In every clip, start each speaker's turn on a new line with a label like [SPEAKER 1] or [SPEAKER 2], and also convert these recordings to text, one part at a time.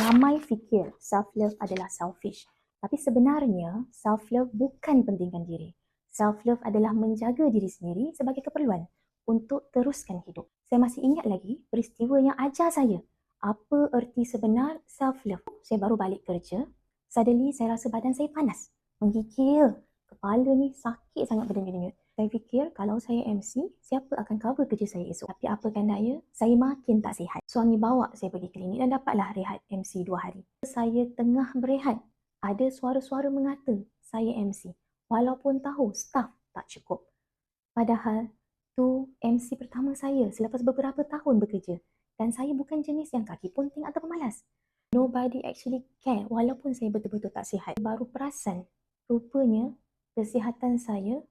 [SPEAKER 1] Ramai fikir self-love adalah selfish. Tapi sebenarnya, self-love bukan pentingkan diri. Self-love adalah menjaga diri sendiri sebagai keperluan untuk teruskan hidup. Saya masih ingat lagi peristiwa yang ajar saya apa erti sebenar self-love. Saya baru balik kerja, suddenly saya rasa badan saya panas, menggigil. Kepala ni sakit sangat berdenyut-denyut. Saya fikir kalau saya MC, siapa akan cover kerja saya esok? Tapi apa daya, saya makin tak sihat. Suami bawa saya pergi klinik dan dapatlah rehat MC 2 hari. Saya tengah berehat, ada suara-suara mengata saya MC. Walaupun tahu staf tak cukup. Padahal tu MC pertama saya selepas beberapa tahun bekerja. Dan saya bukan jenis yang kaki punting atau pemalas. Nobody actually care walaupun saya betul-betul tak sihat. Baru perasan, rupanya kesihatan saya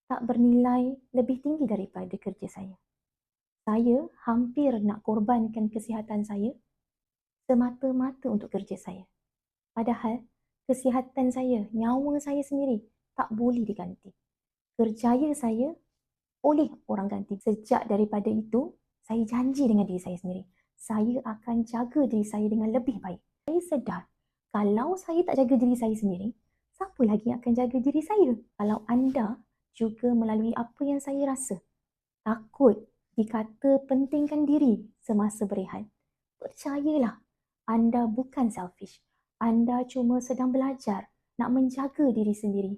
[SPEAKER 1] tak bernilai lebih tinggi daripada kerja saya. Saya hampir nak korbankan kesihatan saya semata-mata untuk kerja saya. Padahal kesihatan saya, nyawa saya sendiri tak boleh diganti. Kerjaya saya boleh orang ganti. Sejak daripada itu, saya janji dengan diri saya sendiri, saya akan jaga diri saya dengan lebih baik. Saya sedar, kalau saya tak jaga diri saya sendiri, siapa lagi yang akan jaga diri saya? Kalau anda juga melalui apa yang saya rasa, takut dikata pentingkan diri semasa berehat, percayalah, anda bukan selfish. Anda cuma sedang belajar nak menjaga diri sendiri